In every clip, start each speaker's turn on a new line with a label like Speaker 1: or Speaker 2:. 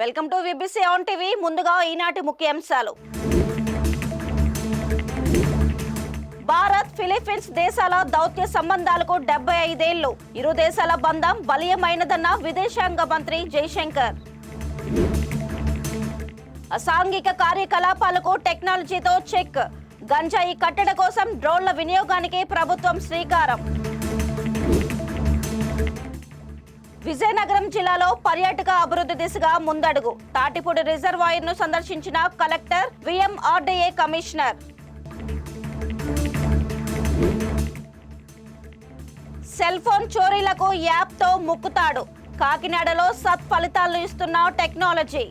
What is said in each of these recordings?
Speaker 1: Welcome to VBC on TV. ముందుగా ఈనాటి ముఖ్యాంశాలు. భారత్ ఫిలిప్పీన్స్ దేశాల దౌత్య సంబంధాలకు 75 ఏళ్లు. ఇరు దేశాల బంధం బలీయమైనదన్న విదేశాంగ మంత్రి జైశంకర్. అసాంఘిక కార్యకలాపాలకు టెక్నాలజీతో చెక్. గంజాయి కట్టడి కోసం డ్రోన్ల వినియోగానికి ప్రభుత్వం శ్రీకారం. విజయనగరం జిల్లాలో పర్యాటక అభివృద్ధి దిశగా ముందడుగు. తాటిపూడి రిజర్వాయర్ ను సందర్శించిన collector, VMRDA commissioner. Cell phone చోరీలకు యాప్ తో ముక్కుతాడు. కాకినాడలో సత్ఫలితాలను ఇస్తున్న టెక్నాలజీ.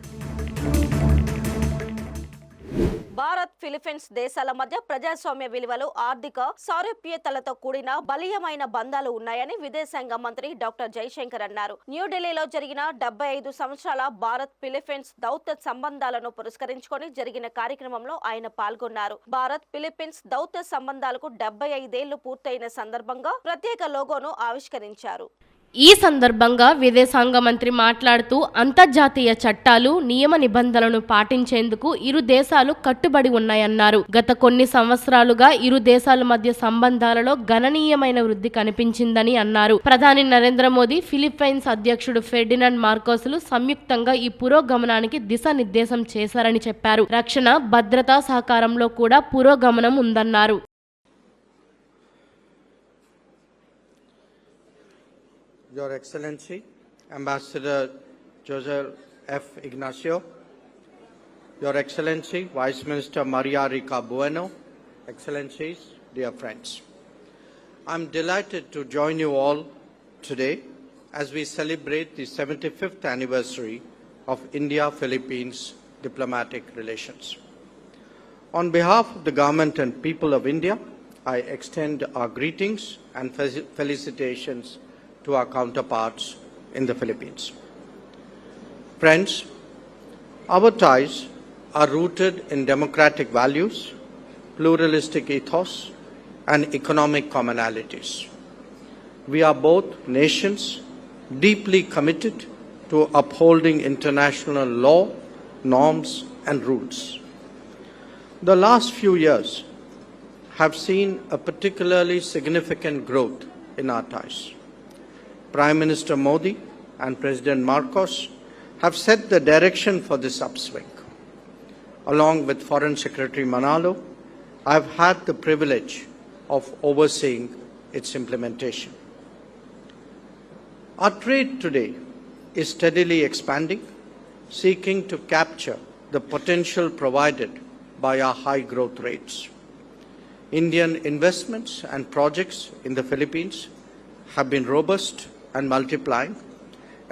Speaker 1: భారత్ ఫిలిప్పీన్స్ దేశాల మధ్య ప్రజాస్వామ్య విలువలు, ఆర్థిక సారూప్యతలతో కూడిన బలీయమైన బంధాలు ఉన్నాయని విదేశాంగ మంత్రి డాక్టర్ జైశంకర్ అన్నారు. న్యూఢిల్లీలో జరిగిన 75 సంవత్సరాల భారత్ ఫిలిప్పీన్స్ దౌత్య సంబంధాలను పురస్కరించుకొని జరిగిన కార్యక్రమంలో ఆయన పాల్గొన్నారు. భారత్ ఫిలిప్పీన్స్ దౌత్య సంబంధాలకు 75 ఏళ్లు పూర్తయిన సందర్భంగా ప్రత్యేక లోగోను ఆవిష్కరించారు.
Speaker 2: ఈ సందర్భంగా విదేశాంగ మంత్రి మాట్లాడుతూ అంతర్జాతీయ చట్టాలు, నియమ నిబంధనలను పాటించేందుకు ఇరు దేశాలు కట్టుబడి ఉన్నాయన్నారు. గత కొన్ని సంవత్సరాలుగా ఇరు దేశాల మధ్య సంబంధాలలో గణనీయమైన వృద్ధి కనిపించిందని అన్నారు. ప్రధాని నరేంద్ర మోదీ, ఫిలిప్పైన్స్ అధ్యక్షుడు ఫెర్డినాండ్ మార్కోస్లు సంయుక్తంగా ఈ పురోగమనానికి దిశానిర్దేశం చేశారని చెప్పారు. రక్షణ, భద్రతా సహకారంలో కూడా పురోగమనం ఉందన్నారు.
Speaker 3: Your Excellency, Ambassador Jose F. Ignacio, Your Excellency, Vice Minister Maria Rica Bueno, Excellencies, dear friends. I'm delighted to join you all today as we celebrate the 75th anniversary of India-Philippines diplomatic relations. On behalf of the government and people of India, I extend our greetings and felicitations to our counterparts in the Philippines. Friends, our ties are rooted in democratic values, pluralistic ethos, and economic commonalities. We are both nations deeply committed to upholding international law, norms, and rules. The last few years have seen a particularly significant growth in our ties. Prime Minister Modi and President Marcos have set the direction for this upswing. Along with Foreign Secretary Manalo, I have had the privilege of overseeing its implementation. Our trade today is steadily expanding, seeking to capture the potential provided by our high growth rates. Indian investments and projects in the Philippines have been robust and multiplying,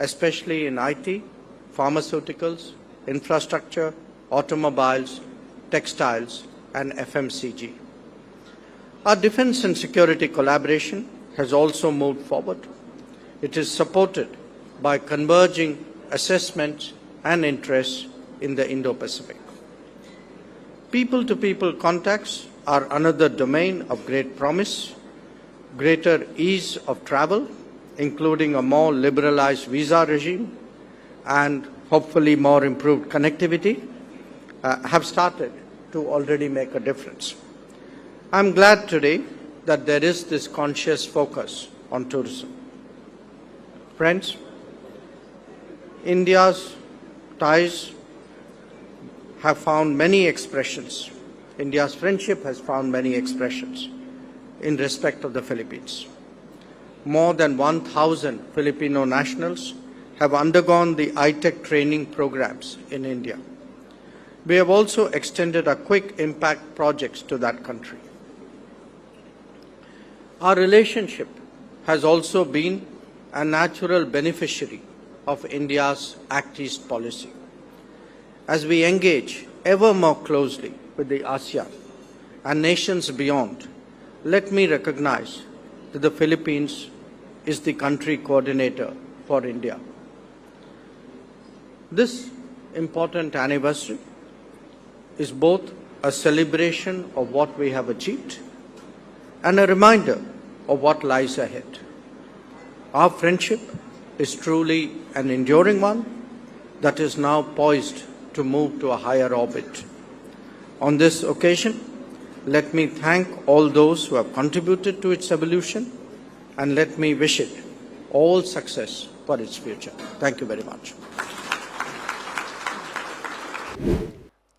Speaker 3: especially in IT, pharmaceuticals, infrastructure, automobiles, textiles, and FMCG. Our defense and security collaboration has also moved forward. It is supported by converging assessments and interests in the Indo-Pacific. People-to-people contacts are another domain of great promise. Greater ease of travel, including a more liberalized visa regime and hopefully more improved connectivity, have started to already make a difference. I'm glad today that there is this conscious focus on tourism. Friends, India's ties have found many expressions. India's friendship has found many expressions in respect of the Philippines. More than 1,000 Filipino nationals have undergone the ITEC training programs in India. We have also extended our quick impact projects to that country. Our relationship has also been a natural beneficiary of India's Act East policy. As we engage ever more closely with the ASEAN and nations beyond, let me recognize that the Philippines is the country coordinator for India. This important anniversary is both a celebration of what we have achieved and a reminder of what lies ahead. Our friendship is truly an enduring one, that is now poised to move to a higher orbit. On this occasion, let me thank all those who have contributed to its evolution, and let me wish it all success for its future. Thank you very much.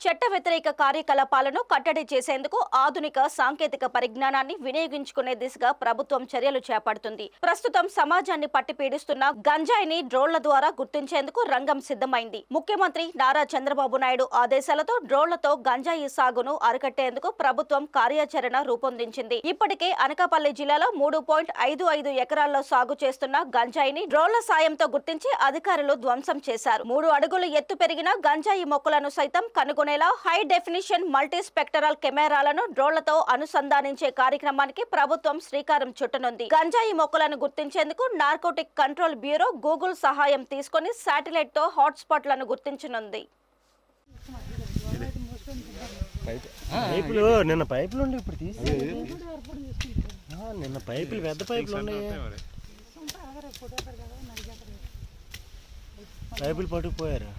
Speaker 1: చట్ట వ్యతిరేక కార్యకలాపాలను కట్టడి చేసేందుకు ఆధునిక సాంకేతిక పరిజ్ఞానాన్ని వినియోగించుకునే దిశగా ప్రభుత్వం చర్యలు చేపడుతుంది. ప్రస్తుతం సమాజాన్ని పట్టిపీడిస్తున్న గంజాయిని డ్రోన్ల ద్వారా గుర్తించేందుకు రంగం సిద్ధమైంది. ముఖ్యమంత్రి నారా చంద్రబాబు నాయుడు ఆదేశాలతో డ్రోన్లతో గంజాయి సాగును అరికట్టేందుకు ప్రభుత్వం కార్యాచరణ రూపొందించింది. ఇప్పటికే అనకాపల్లి జిల్లాలో 3.55 ఎకరాల్లో సాగు చేస్తున్న గంజాయిని డ్రోన్ల సాయంతో గుర్తించి అధికారులు ధ్వంసం చేశారు. 3 అడుగులు ఎత్తు పెరిగిన గంజాయి మొక్కలను సైతం కనుగొనే హై డెఫినిషన్ మల్టీ స్పెక్టరల్ కెమెరాలను డ్రోన్లతో అనుసంధానించే కార్యక్రమానికి ప్రభుత్వం శ్రీకారం చుట్టనుంది. గంజాయి మొక్కలను గుర్తించేందుకు నార్కోటిక్ కంట్రోల్ బ్యూరో గూగుల్ సహాయం తీసుకుని శాటిలైట్ తో హాట్స్పాట్లను గుర్తించనుంది.
Speaker 4: నిన్న పైపులు ఉండి ఇప్పుడు తీసి నిన్న పైపులు పెద్ద పైపులు ఉన్నాయి, పైపులు పట్టుకుపోయారు.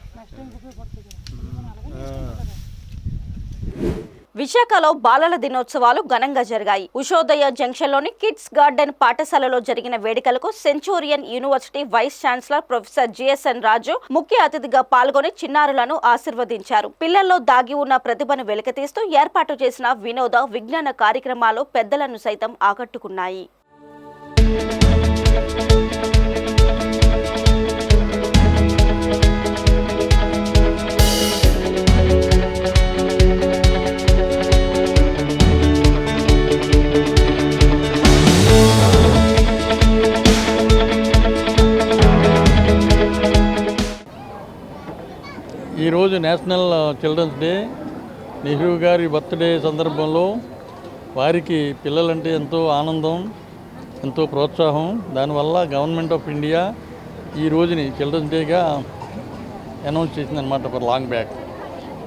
Speaker 1: విశాఖలో బాలల దినోత్సవాలు ఘనంగా జరిగాయి. ఉషోదయ జంక్షన్లోని కిడ్స్ గార్డెన్ పాఠశాలలో జరిగిన వేడుకలకు Centurion University vice chancellor professor GSN Raju ముఖ్య అతిథిగా పాల్గొని చిన్నారులను ఆశీర్వదించారు. పిల్లల్లో దాగి ఉన్న ప్రతిభను వెలికితీస్తూ ఏర్పాటు చేసిన వినోద విజ్ఞాన కార్యక్రమాలు పెద్దలను సైతం ఆకట్టుకున్నాయి.
Speaker 5: ఈరోజు నేషనల్ చిల్డ్రన్స్ డే. నెహ్రూ గారి బర్త్డే సందర్భంలో వారికి పిల్లలంటే ఎంతో ఆనందం, ఎంతో ప్రోత్సాహం. దానివల్ల గవర్నమెంట్ ఆఫ్ ఇండియా ఈ రోజుని చిల్డ్రన్స్ డేగా అనౌన్స్ చేసిందనమాట ఫర్ లాంగ్ బ్యాక్.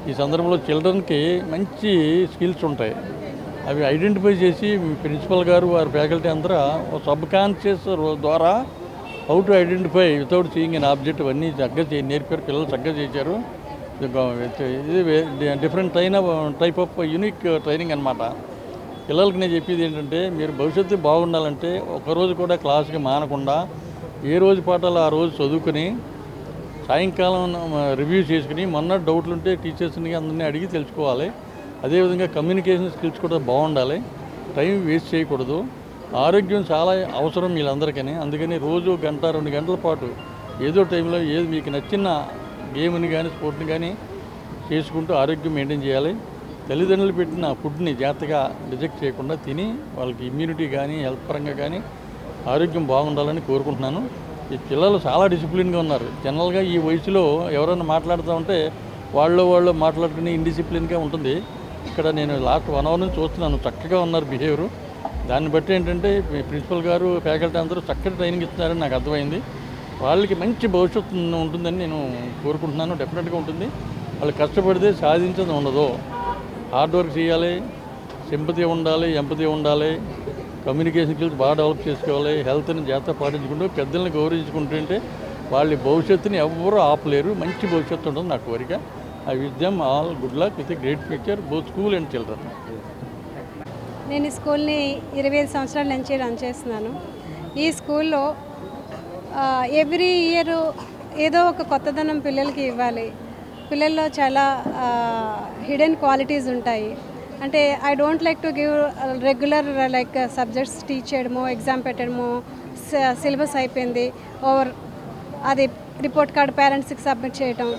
Speaker 5: ఈ సందర్భంలో చిల్డ్రన్కి మంచి స్కిల్స్ ఉంటాయి. అవి ఐడెంటిఫై చేసి ప్రిన్సిపల్ గారు వారి ఫ్యాకల్టీ అందరూ సబ్ కాన్షియస్ ద్వారా how to identify without seeing an object అవన్నీ చక్కగా నేర్పారు. పిల్లలు చక్కగా చేశారు. ఇది different type of unique training అనమాట. పిల్లలకి నేను చెప్పేది ఏంటంటే, మీరు భవిష్యత్తు బాగుండాలంటే ఒకరోజు కూడా క్లాస్కి మానకుండా ఏ రోజు పాఠాలు ఆ రోజు చదువుకుని సాయంకాలం రివ్యూ చేసుకుని మొన్న డౌట్లు ఉంటే టీచర్స్ని అందరినీ అడిగి తెలుసుకోవాలి. అదేవిధంగా కమ్యూనికేషన్ స్కిల్స్ కూడా బాగుండాలి. టైం వేస్ట్ చేయకూడదు. ఆరోగ్యం చాలా అవసరం వీళ్ళందరికీ. అందుకని రోజు 1-2 గంటల పాటు ఏదో టైంలో ఏది మీకు నచ్చిన గేమ్ని కానీ స్పోర్ట్ని కానీ చేసుకుంటూ ఆరోగ్యం మెయింటైన్ చేయాలి. తల్లిదండ్రులు పెట్టిన ఫుడ్ని జాగ్రత్తగా రిజెక్ట్ చేయకుండా తిని వాళ్ళకి ఇమ్యూనిటీ కానీ హెల్త్ పరంగా కానీ ఆరోగ్యం బాగుండాలని కోరుకుంటున్నాను. ఈ పిల్లలు చాలా డిసిప్లిన్గా ఉన్నారు. జనరల్గా ఈ వయసులో ఎవరైనా మాట్లాడుతూ ఉంటే వాళ్ళు మాట్లాడుకుని ఇండిసిప్లిన్గా ఉంటుంది. ఇక్కడ నేను లాస్ట్ 1 అవర్ నుంచి చూస్తున్నాను, చక్కగా ఉన్నారు బిహేవియర్. దాన్ని బట్టి ఏంటంటే ప్రిన్సిపల్ గారు ఫ్యాకల్టీ అందరూ చక్కటి ట్రైనింగ్ ఇస్తున్నారని నాకు అర్థమైంది. వాళ్ళకి మంచి భవిష్యత్తు ఉంటుందని నేను కోరుకుంటున్నాను. డెఫినెట్గా ఉంటుంది. వాళ్ళు కష్టపడితే సాధించేది ఉండదు. హార్డ్ వర్క్ చేయాలి, సింపతి ఉండాలి, ఎంపతి ఉండాలి, కమ్యూనికేషన్ స్కిల్స్ బాగా డెవలప్ చేసుకోవాలి, హెల్త్ని జాగ్రత్త పాటించుకుంటూ పెద్దల్ని గౌరవించుకుంటుంటే వాళ్ళ భవిష్యత్తుని ఎవ్వరూ ఆపలేరు. మంచి భవిష్యత్తు ఉంటుంది నా కోరిక. I wish them all good luck with a great future both school and children.
Speaker 6: నేను ఈ స్కూల్ని 25 సంవత్సరాల నుంచి రన్ చేస్తున్నాను. ఈ స్కూల్లో ఎవ్రీ ఇయర్ ఏదో ఒక కొత్తదనం పిల్లలకి ఇవ్వాలి. పిల్లల్లో చాలా హిడెన్ క్వాలిటీస్ ఉంటాయి. అంటే I don't like to give regular like subjects teach చేయడము, ఎగ్జామ్ పెట్టడము, సిలబస్ అయిపోయింది ఓవర్ అది రిపోర్ట్ కార్డ్ పేరెంట్స్కి సబ్మిట్ చేయటం,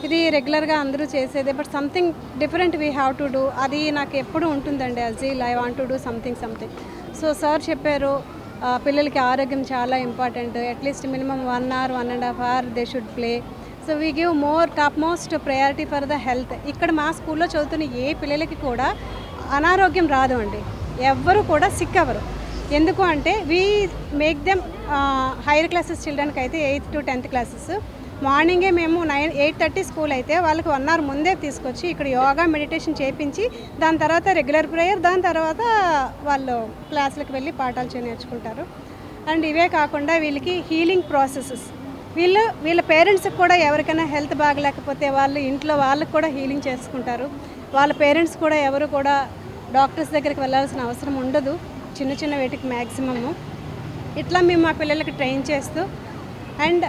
Speaker 6: ఇది రెగ్యులర్గా అందరూ చేసేదే. But something different we have to do. అది నాకు ఎప్పుడు ఉంటుందండి. అజీల్ I want to do something. So sir చెప్పారు పిల్లలకి ఆరోగ్యం చాలా important. At least minimum 1 hour 1.5 hour they should play. So we give top most priority for the health. ఇక్కడ మా స్కూల్లో చదువుతున్న ఏ పిల్లలకి కూడా అనారోగ్యం రాదు అండి. ఎవ్వరు కూడా సిక్ అవ్వరు. ఎందుకు అంటే we make them higher classes చిల్డ్రన్కి అయితే 8th to 10th క్లాసెస్ మార్నింగే మేము 8:30 స్కూల్ అయితే వాళ్ళకి 1 hour ముందే తీసుకొచ్చి ఇక్కడ యోగా మెడిటేషన్ చేయించి దాని తర్వాత రెగ్యులర్ ప్రేయర్, దాని తర్వాత వాళ్ళు క్లాసులకు వెళ్ళి పాఠాలు నేర్చుకుంటారు. అండ్ ఇవే కాకుండా వీళ్ళకి హీలింగ్ ప్రాసెసెస్ వీళ్ళ పేరెంట్స్కి కూడా ఎవరికైనా హెల్త్ బాగలేకపోతే వాళ్ళు ఇంట్లో వాళ్ళకి కూడా హీలింగ్ చేసుకుంటారు. వాళ్ళ పేరెంట్స్ కూడా ఎవరు కూడా డాక్టర్స్ దగ్గరికి వెళ్ళాల్సిన అవసరం ఉండదు, చిన్న చిన్న వేటికి మ్యాక్సిమము. ఇట్లా మేము మా పిల్లలకి ట్రైన్ చేస్తూ అండ్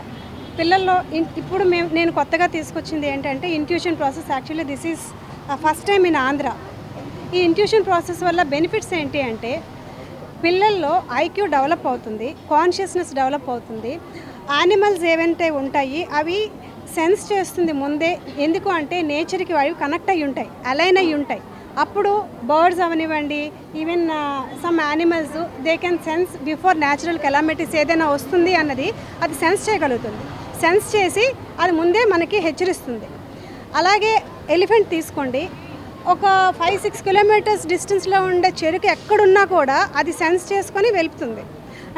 Speaker 6: పిల్లల్లో ఇప్పుడు నేను కొత్తగా తీసుకొచ్చింది ఏంటంటే intuition process. Actually this is first time in Andhra. ఈ ఇంట్యూషన్ ప్రాసెస్ వల్ల బెనిఫిట్స్ ఏంటి అంటే పిల్లల్లో ఐక్యూ డెవలప్ అవుతుంది, కాన్షియస్నెస్ డెవలప్ అవుతుంది. యానిమల్స్ ఏవైతే ఉంటాయి అవి సెన్స్ చేస్తుంది ముందే. ఎందుకు అంటే నేచర్కి అవి కనెక్ట్ అయ్యి ఉంటాయి, అలైన్ అయ్యి ఉంటాయి. అప్పుడు బర్డ్స్ అవనివ్వండి, even some animals they can sense before natural calamities ఏదైనా వస్తుంది అన్నది అది సెన్స్ చేయగలుగుతుంది. సెన్స్ చేసి అది ముందే మనకి హెచ్చరిస్తుంది. అలాగే ఎలిఫెంట్ తీసుకోండి, ఒక 5-6 కిలోమీటర్స్ డిస్టెన్స్లో ఉండే చెరుకు ఎక్కడున్నా కూడా అది సెన్స్ చేసుకొని వెళ్తుంది.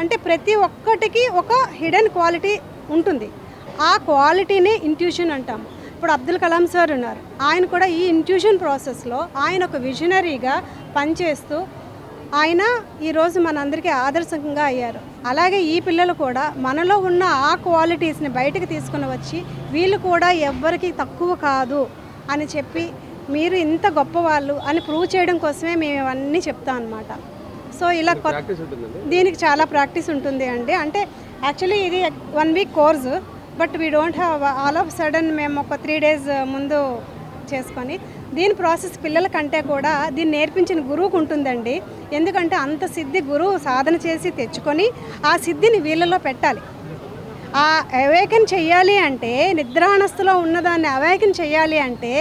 Speaker 6: అంటే ప్రతి ఒక్కటికి ఒక హిడెన్ క్వాలిటీ ఉంటుంది. ఆ క్వాలిటీనే ఇంట్యూషన్ అంటాము. ఇప్పుడు అబ్దుల్ కలాం సార్ ఉన్నారు, ఆయన కూడా ఈ ఇంట్యూషన్ ప్రాసెస్లో ఆయన ఒక విజనరీగా పనిచేస్తూ ఆయన ఈరోజు మనందరికీ ఆదర్శంగా అయ్యారు. అలాగే ఈ పిల్లలు కూడా మనలో ఉన్న ఆ క్వాలిటీస్ని బయటకు తీసుకుని వచ్చి వీళ్ళు కూడా ఎవ్వరికి తక్కువ కాదు అని చెప్పి మీరు ఇంత గొప్పవాళ్ళు అని ప్రూవ్ చేయడం కోసమే మేము ఇవన్నీ చెప్తాం అన్నమాట. సో ఇలా దీనికి చాలా ప్రాక్టీస్ ఉంటుంది అండి. అంటే యాక్చువల్లీ ఇది 1 week course, but we don't have all of sudden మేము ఒక 3 డేస్ ముందు చేసుకొని దీని ప్రాసెస్ పిల్లల కంటే కూడా దీన్ని నేర్పించిన గురువుకు ఉంటుందండి. ఎందుకంటే అంత సిద్ధి గురువు సాధన చేసి తెచ్చుకొని ఆ సిద్ధిని వీళ్ళలో పెట్టాలి. ఆ అవేకన్ చెయ్యాలి అంటే, నిద్రాణస్థలో ఉన్నదాన్ని అవేకన్ చెయ్యాలి అంటే,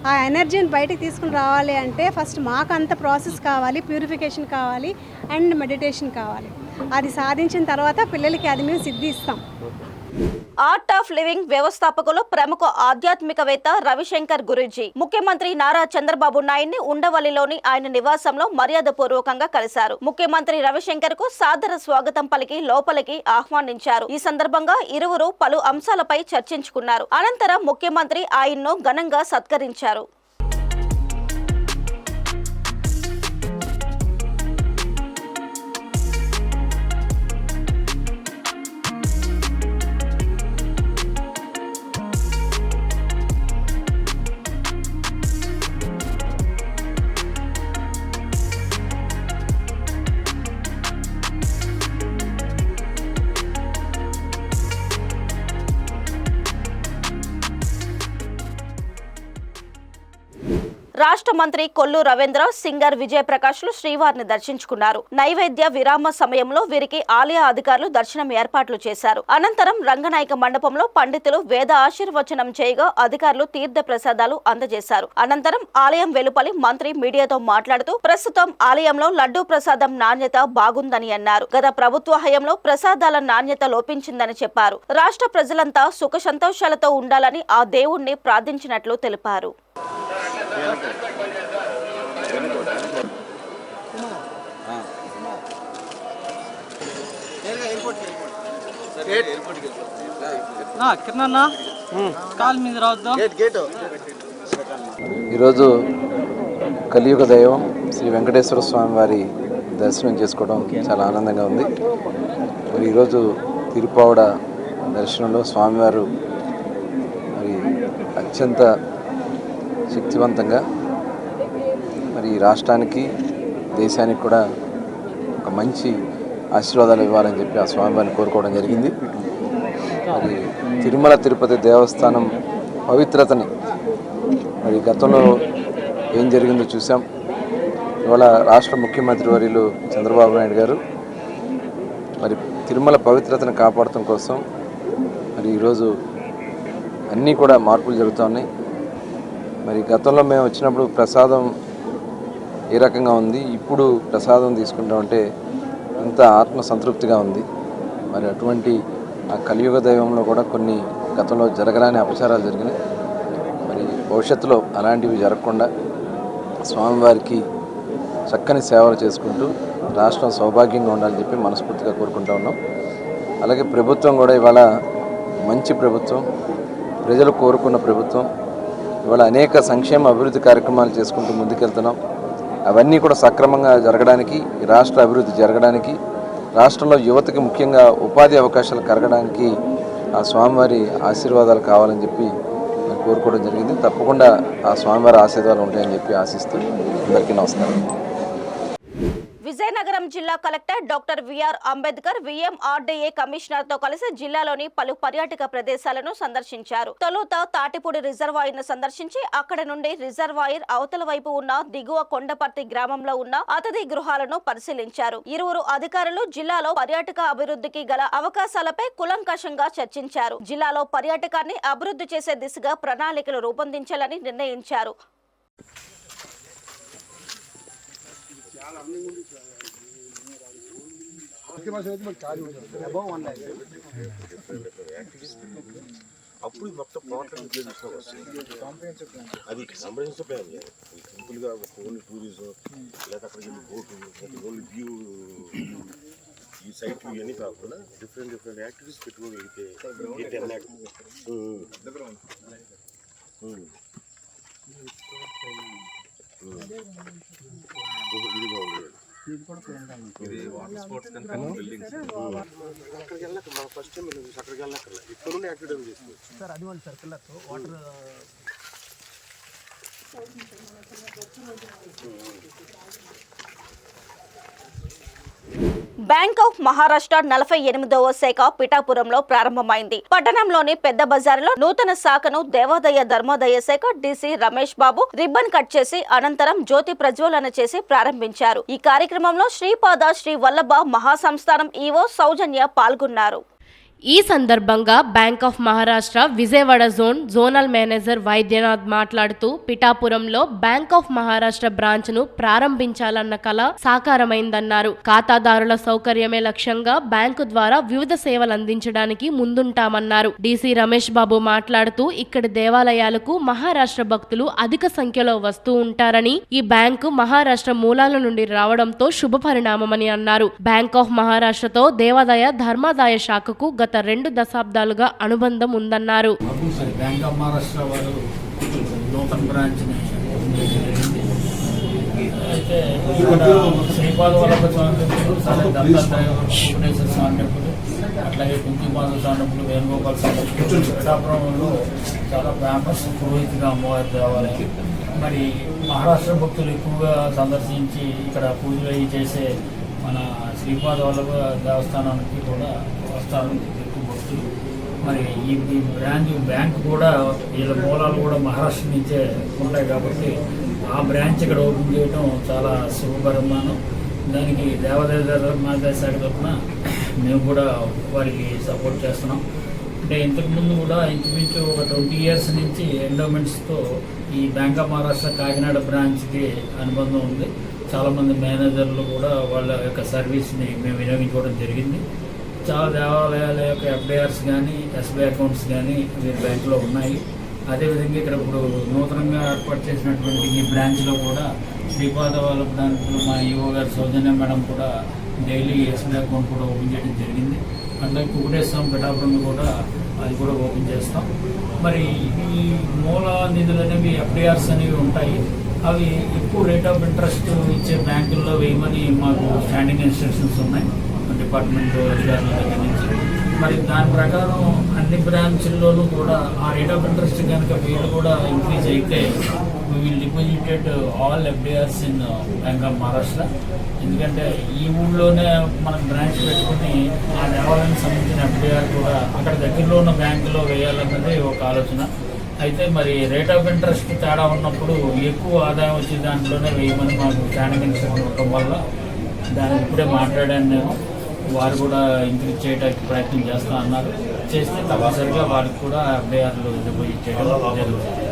Speaker 6: ఆ ఎనర్జీని బయటికి తీసుకుని రావాలి అంటే ఫస్ట్ మాకు అంత ప్రాసెస్ కావాలి, ప్యూరిఫికేషన్ కావాలి అండ్ మెడిటేషన్ కావాలి. అది సాధించిన తర్వాత పిల్లలకి అది మేము సిద్ధి ఇస్తాం.
Speaker 1: ఆర్ట్ ఆఫ్ లివింగ్ వ్యవస్థాపకులు ప్రముఖ ఆధ్యాత్మికవేత్త రవిశంకర్ గురూజీ ముఖ్యమంత్రి నారా చంద్రబాబు నాయుడిని ఉండవల్లిలోని ఆయన నివాసంలో మర్యాదపూర్వకంగా కలిశారు. ముఖ్యమంత్రి రవిశంకర్ కు సాదర స్వాగతం పలికి లోపలికి ఆహ్వానించారు. ఈ సందర్భంగా ఇరువురు పలు అంశాలపై చర్చించుకున్నారు. అనంతరం ముఖ్యమంత్రి ఆయన్ను ఘనంగా సత్కరించారు. రాష్ట్ర మంత్రి కొల్లు రవీంద్ర, సింగర్ విజయప్రకాష్లు శ్రీవారిని దర్శించుకున్నారు. నైవేద్య విరామ సమయంలో వీరికి ఆలయ అధికారులు దర్శనం ఏర్పాట్లు చేశారు. అనంతరం రంగనాయక మండపంలో పండితులు వేద ఆశీర్వచనం చేయగా అధికారులు తీర్థ ప్రసాదాలు అందజేశారు. అనంతరం ఆలయం వెలుపలి మంత్రి మీడియాతో మాట్లాడుతూ ప్రస్తుతం ఆలయంలో లడ్డూ ప్రసాదం నాణ్యత బాగుందని అన్నారు. గత ప్రభుత్వ హయాంలో ప్రసాదాల నాణ్యత లోపించిందని చెప్పారు. రాష్ట్ర ప్రజలంతా సుఖ సంతోషాలతో ఉండాలని ఆ దేవుణ్ణి ప్రార్థించినట్లు తెలిపారు.
Speaker 7: ఈరోజు కలియుగ దైవం శ్రీ వెంకటేశ్వర స్వామి వారి దర్శనం చేసుకోవడం చాలా ఆనందంగా ఉంది. మరి ఈరోజు తిరుపావడ దర్శనంలో స్వామివారు మరి అత్యంత శక్తివంతంగా మరి రాష్ట్రానికి దేశానికి కూడా ఒక మంచి ఆశీర్వాదాలు ఇవ్వాలని చెప్పి ఆ స్వామివారిని కోరుకోవడం జరిగింది. మరి తిరుమల తిరుపతి దేవస్థానం పవిత్రతని మరి గతంలో ఏం జరిగిందో చూసాం. ఇవాళ రాష్ట్ర ముఖ్యమంత్రి వర్యులు చంద్రబాబు నాయుడు గారు మరి తిరుమల పవిత్రతను కాపాడటం కోసం మరి ఈరోజు అన్నీ కూడా మార్పులు జరుగుతూ ఉన్నాయి. మరి గతంలో మేము వచ్చినప్పుడు ప్రసాదం ఏ రకంగా ఉంది, ఇప్పుడు ప్రసాదం తీసుకుంటామంటే ఎంత ఆత్మ సంతృప్తిగా ఉంది. మరి అటువంటి ఆ కలియుగ దైవంలో కూడా కొన్ని గతంలో జరగరాని అపచారాలు జరిగినాయి. మరి భవిష్యత్తులో అలాంటివి జరగకుండా స్వామివారికి చక్కని సేవలు చేసుకుంటూ రాష్ట్రం సౌభాగ్యంగా ఉండాలని చెప్పి మనస్ఫూర్తిగా కోరుకుంటూ ఉన్నాం. అలాగే ప్రభుత్వం కూడా ఇవాళ మంచి ప్రభుత్వం, ప్రజలు కోరుకున్న ప్రభుత్వం. ఇవాళ అనేక సంక్షేమ అభివృద్ధి కార్యక్రమాలు చేసుకుంటూ ముందుకెళ్తున్నాం. అవన్నీ కూడా సక్రమంగా జరగడానికి, రాష్ట్ర అభివృద్ధి జరగడానికి, రాష్ట్రంలో యువతకి ముఖ్యంగా ఉపాధి అవకాశాలు కలగడానికి ఆ స్వామివారి ఆశీర్వాదాలు కావాలని చెప్పి నేను కోరుకోవడం జరిగింది. తప్పకుండా ఆ స్వామివారి ఆశీర్వాదాలు ఉంటాయని చెప్పి ఆశిస్తూ అందరికీ నమస్కారం.
Speaker 1: విజయనగరం జిల్లా collector doctor VR Ambedkar VMRDA commissioner తో కలిసి జిల్లాలోని పలు పర్యాటక ప్రదేశాలను సందర్శించారు. తొలుత తాటిపూడి రిజర్వాయర్ ను సందర్శించి అక్కడ నుండి రిజర్వాయర్ అవతల వైపు ఉన్న దిగువ కొండపర్తి గ్రామంలో ఉన్న అతిథి గృహాలను పరిశీలించారు. ఇరువురు అధికారులు జిల్లాలో పర్యాటక అభివృద్ధికి గల అవకాశాలపై కులంకషంగా చర్చించారు. జిల్లాలో పర్యాటకాన్ని అభివృద్ధి చేసే దిశగా ప్రణాళికలు రూపొందించాలని నిర్ణయించారు.
Speaker 8: అప్పుడు మొత్తం అది కాంప్రహెన్సివ్ ప్లాన్ సింపుల్గా ఓన్లీ టూరిజం లేదా అక్కడికి వెళ్ళి బోటు ఓన్లీ వ్యూ ఈ సైట్ ఇవన్నీ కాకుండా డిఫరెంట్ యాక్టివిటీస్ పెట్టుకోగలిగితే ఇది బాగుంది. ఇది వాటర్ స్పోర్ట్స్ బిల్డింగ్స్ అక్కడికి వెళ్ళక మన ఫస్ట్ టైం అక్కడికి వెళ్ళక్కర్లే ఇక్కడ నుండి యాక్టివిటీ చేసుకోవచ్చు సార్. అది వాళ్ళు సర్కిల్తో వాటర్
Speaker 1: బ్యాంక్ ఆఫ్ మహారాష్ట్ర 48వ శాఖ పిఠాపురంలో ప్రారంభమైంది. పట్టణంలోని పెద్ద బజారులో నూతన శాఖను దేవాదాయ ధర్మాదాయ శాఖ DC Ramesh Babu ribbon cut చేసి అనంతరం జ్యోతి ప్రజ్వలన చేసి ప్రారంభించారు. ఈ కార్యక్రమంలో శ్రీపాద శ్రీ వల్లభ మహాసంస్థానం ఈవో సౌజన్య పాల్గొన్నారు.
Speaker 2: ఈ సందర్భంగా bank of Maharashtra Vijayawada zonal manager Vaidyanath మాట్లాడుతూ పిఠాపురంలో బ్యాంక్ ఆఫ్ మహారాష్ట్ర బ్రాంచ్ ను ప్రారంభించాలన్న కల సాకారమైందన్నారు. ఖాతాదారుల సౌకర్యమే లక్ష్యంగా బ్యాంకు ద్వారా వివిధ సేవలు అందించడానికి ముందుంటామన్నారు. డీసీ రమేష్ బాబు మాట్లాడుతూ ఇక్కడి దేవాలయాలకు మహారాష్ట్ర భక్తులు అధిక సంఖ్యలో వస్తూ ఉంటారని, ఈ బ్యాంకు మహారాష్ట్ర మూలాల నుండి రావడంతో శుభ పరిణామమని అన్నారు. బ్యాంక్ ఆఫ్ మహారాష్ట్రతో దేవాదాయ ధర్మాదాయ శాఖకు గత 2 దశాబ్దాలుగా అనుబంధం ఉందన్నారు.
Speaker 9: బ్యాంక్ ఆఫ్ మహారాష్ట్ర వారు నూతన బ్రాంచ్ అయితే శ్రీపాద వల్లభ స్వామి టెంపుల్, దత్తాత్రేయ స్వామి టెంపుల్, అట్లాగే కుంకుమాధవ స్వామి టెంపుల్, వేణుగోపాల స్వామి టెంపుల్ పిఠాపురంలో చాలా ఫేమస్ పురోహితుగా అమ్మవారి దేవాలయం. మరి మహారాష్ట్ర భక్తులు ఎక్కువగా సందర్శించి ఇక్కడ పూజలు అవి చేసే మన శ్రీపాద వల్లభ దేవస్థానానికి కూడా వస్తారు ఎక్కువ భక్తులు. మరి ఈ బ్యాంక్ కూడా వీళ్ళ మూలాలు కూడా మహారాష్ట్ర నుంచే ఉంటాయి కాబట్టి ఆ బ్రాంచ్ ఇక్కడ ఓపెన్ చేయడం చాలా శుభపరిమాణం. దానికి దేవాదాయ ధర్మాదాయ శాఖ తరఫున మేము కూడా వారికి సపోర్ట్ చేస్తున్నాం. అంటే ఇంతకుముందు కూడా ఇంచుమించు ఒక 20 years నుంచి ఎండోమెంట్స్తో ఈ బ్యాంక్ ఆఫ్ మహారాష్ట్ర కాకినాడ బ్రాంచ్కి అనుబంధం ఉంది. చాలామంది మేనేజర్లు కూడా వాళ్ళ యొక్క సర్వీస్ని మేము వినియోగించుకోవడం జరిగింది. చాలా దేవాలయాల యొక్క ఎఫ్ఐఆర్స్ కానీ ఎస్బీఐ అకౌంట్స్ కానీ వీరి బ్యాంకులో ఉన్నాయి. అదేవిధంగా ఇక్కడ ఇప్పుడు నూతనంగా ఏర్పాటు చేసినటువంటి ఈ బ్రాంచ్లో కూడా శ్రీపాద వాళ్ళ బ్రాంచ్లో మా ఈఓ గారు సౌజన్య మేడం కూడా డైలీ ఎస్బీఐ అకౌంట్ కూడా ఓపెన్ చేయడం జరిగింది. అట్లాగే కుకుటేశ్వరం పిఠాపురం కూడా అది కూడా ఓపెన్ చేస్తాం. మరి ఈ మూల నిధులు అనేవి ఎఫ్ఐఆర్స్ అనేవి ఉంటాయి. అవి ఎక్కువ రేట్ ఆఫ్ ఇంట్రెస్ట్ ఇచ్చే బ్యాంకుల్లో వేయమని మాకు స్టాండింగ్ ఇన్స్ట్రక్షన్స్ ఉన్నాయి డిపార్ట్మెంట్ అధికారుల దగ్గర నుంచి. మరి దాని ప్రకారం అన్ని బ్రాంచ్ల్లోనూ కూడా ఆ రేట్ ఆఫ్ ఇంట్రెస్ట్ కనుక వీళ్ళు కూడా ఇంక్రీజ్ అయితే we will deposited all FDRs in bank of Maharashtra. ఎందుకంటే ఈ ఊళ్ళోనే మనం బ్రాంచ్ పెట్టుకుని ఆ దేవాలయానికి సంబంధించిన ఎఫ్డిఆర్ కూడా అక్కడ దగ్గరలో ఉన్న బ్యాంకులో వేయాలన్నది ఒక ఆలోచన. అయితే మరి రేట్ ఆఫ్ ఇంట్రెస్ట్ తేడా ఉన్నప్పుడు ఎక్కువ ఆదాయం వచ్చే దాంట్లోనే వేయమని మాకు స్టాండింగ్ ఇన్స్ట్రక్షన్ ఉండటం వల్ల దాన్ని ఇప్పుడే మాట్లాడాను నేను. వారు కూడా ఇంక్రీజ్ చేయడానికి ప్రయత్నం చేస్తా అన్నారు. చేస్తే తప్పనిసరిగా వారికి కూడా ఎఫ్ఐఆర్లు డిపాజిట్ చేయడం జరుగుతుంది.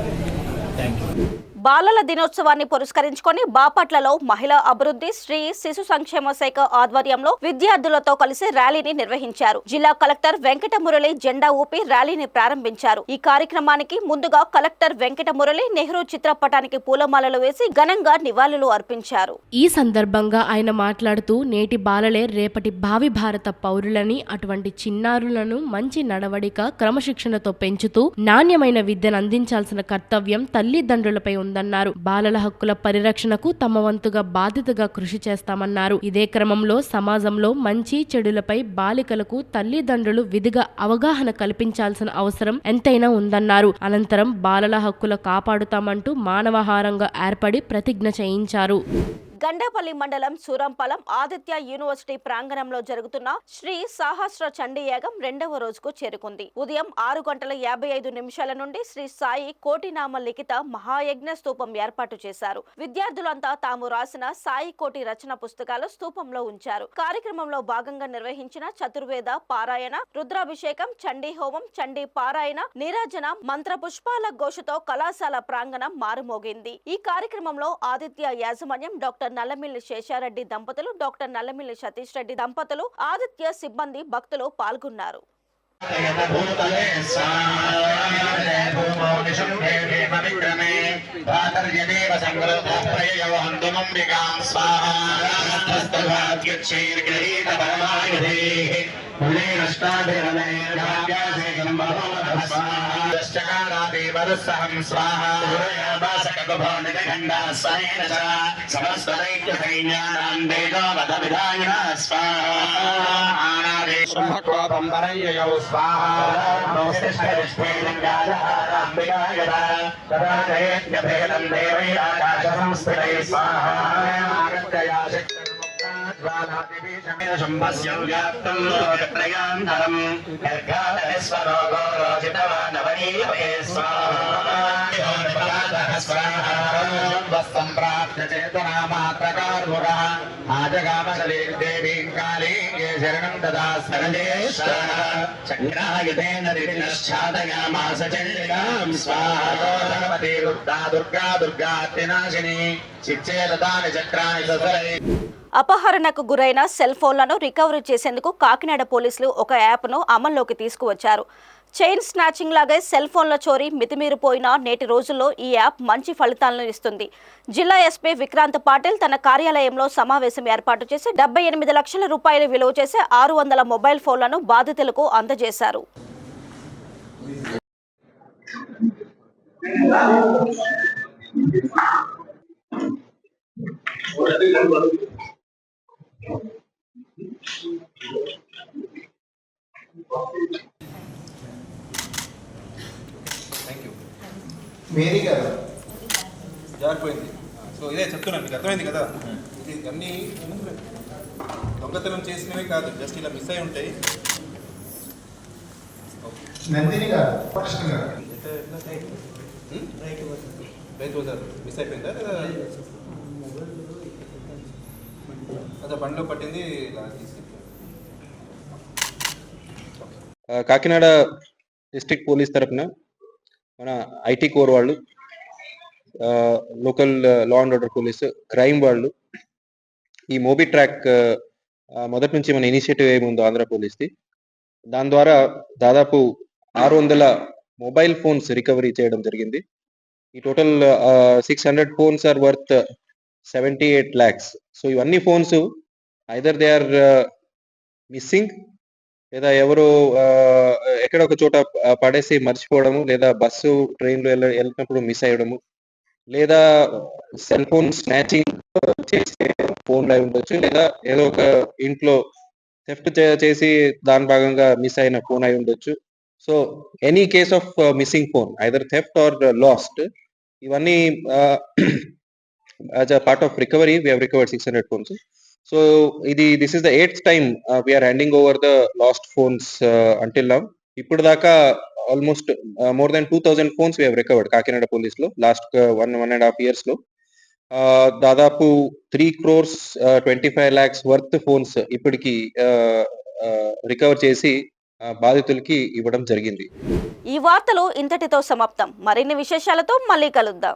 Speaker 9: Thank you.
Speaker 1: బాలల దినోత్సవాన్ని పురస్కరించుకొని బాపట్లలో మహిళా అభివృద్ధి శ్రీ శిశు సంక్షేమ శాఖ ఆధ్వర్యంలో విద్యార్థులతో కలిసి ర్యాలీని నిర్వహించారు. జిల్లా కలెక్టర్ వెంకట మురళి జెండా ఊపి ర్యాలీని ప్రారంభించారు. ఈ కార్యక్రమానికి ముందుగా కలెక్టర్ వెంకట మురళి నెహ్రూ చిత్రపటానికి పూలమాలలు వేసి ఘనంగా నివాళులు అర్పించారు.
Speaker 2: ఈ సందర్భంగా ఆయన మాట్లాడుతూ నేటి బాలలే రేపటి భావి భారత పౌరులని, అటువంటి చిన్నారులను మంచి నడవడిక క్రమశిక్షణతో పెంచుతూ నాణ్యమైన విద్యను అందించాల్సిన కర్తవ్యం తల్లిదండ్రులపై ఉంది ఉందన్నారు. బాలల హక్కుల పరిరక్షణకు తమ వంతుగా బాధ్యతగా కృషి చేస్తామన్నారు. ఇదే క్రమంలో సమాజంలో మంచి చెడులపై బాలికలకు తల్లిదండ్రులు విధిగా అవగాహన కల్పించాల్సిన అవసరం ఎంతైనా ఉందన్నారు. అనంతరం బాలల హక్కుల కాపాడుతామంటూ మానవహారంగా ఏర్పడి ప్రతిజ్ఞ చేయించారు.
Speaker 1: గండేపల్లి మండలం సూరంపాలెం ఆదిత్య యూనివర్సిటీ ప్రాంగణంలో జరుగుతున్న శ్రీ సహస్ర చండీ యాగం 2వ రోజుకు చేరుకుంది. ఉదయం 6:55 నుండి శ్రీ సాయి కోటినామ లిఖిత మహాయజ్ఞ స్తూపం ఏర్పాటు చేశారు. విద్యార్థులంతా తాము రాసిన సాయి కోటి రచన పుస్తకాలు స్తూపంలో ఉంచారు. కార్యక్రమంలో భాగంగా నిర్వహించిన చతుర్వేద పారాయణ, రుద్రాభిషేకం, చండీ హోమం, చండీ పారాయణ, నీరాజన, మంత్ర పుష్పాల ఘోషతో కళాశాల ప్రాంగణం మారుమోగింది. ఈ కార్యక్రమంలో ఆదిత్య యాజమాన్యం డాక్టర్ నల్లమిల్లి శేషారెడ్డి దంపతులు, డాక్టర్ నల్లమిల్లి సతీష్ రెడ్డి దంపతులు, ఆదిత్య సిబ్బంది, భక్తులు పాల్గొన్నారు. అపహరణకు గురైన సెల్ ఫోన్లను రికవరీ చేసేందుకు కాకినాడ పోలీసులు ఒక యాప్ను అమల్లోకి తీసుకువచ్చారు. చైన్ స్నాచింగ్ లాగే సెల్ ఫోన్ల చోరీ మితిమీరిపోయిన నేటి రోజుల్లో ఈ యాప్ మంచి ఫలితాలను ఇస్తుంది. జిల్లా ఎస్పీ విక్రాంత్ పాటిల్ తన కార్యాలయంలో సమావేశం ఏర్పాటు చేసి 78 లక్షల రూపాయలు విలువ చేసే 600 మొబైల్ ఫోన్లను బాధితులకు అందజేశారు.
Speaker 10: మేరీ గారు జారిపోయింది. సో ఇదే చెప్తున్నాను, మీకు అర్థమైంది కదా. ఇది అన్నీ దొంగతనం చేసినవే కాదు, జస్ట్ ఇలా మిస్ అయి ఉంటాయి. నందిని గారు, కృష్ణ గారు రైతు బజార్ మిస్ అయిపోయిందా లేదా? అదే బండిలో పట్టింది ఇలా తీసుకెళ్ళి.
Speaker 11: కాకినాడ డిస్ట్రిక్ట్ పోలీస్ తరఫున మన ఐటీ కోర్ వాళ్ళు, local law and order police, crime వాళ్ళు, ఈ మోబీ ట్రాక్ మొదటి నుంచి మన ఇనిషియేటివ్ ఏముందో ఆంధ్ర పోలీస్ది, దాని ద్వారా దాదాపు 600 మొబైల్ ఫోన్స్ రికవరీ చేయడం జరిగింది. ఈ total 600 phones are worth 78 lakhs. So ఇవన్నీ phones either they are missing, లేదా ఎవరో ఎక్కడ ఒక చోట పడేసి మర్చిపోవడము, లేదా బస్సు ట్రైన్లో వెళ్తున్నప్పుడు మిస్ అయ్యడము, లేదా సెల్ ఫోన్ స్నాచింగ్ చేసే ఫోన్లు అయి ఉండొచ్చు, లేదా ఏదో ఒక ఇంట్లో థెఫ్ట్ చేసి దాని భాగంగా మిస్ అయిన ఫోన్ అయి ఉండొచ్చు. So any case of missing phone, either theft or lost, ఇవన్నీ as a part of recovery we have recovered 600 phones. So this is the 8th time we are handing over the lost phones until now. ఇప్పుడు దాకా almost more than 2000 phones we have recovered Kakinada police లో last 1.5 years లో. దాదాపు 3 crores 25 lakhs worth phones ఇప్పటికి recover చేసి బాధితులకి ఇవ్వడం జరిగింది.
Speaker 1: ఈ వార్తలు ఇంతటితో సమాప్తం. మరిన్ని విశేషాలతో మళ్ళీ కలుద్దాం.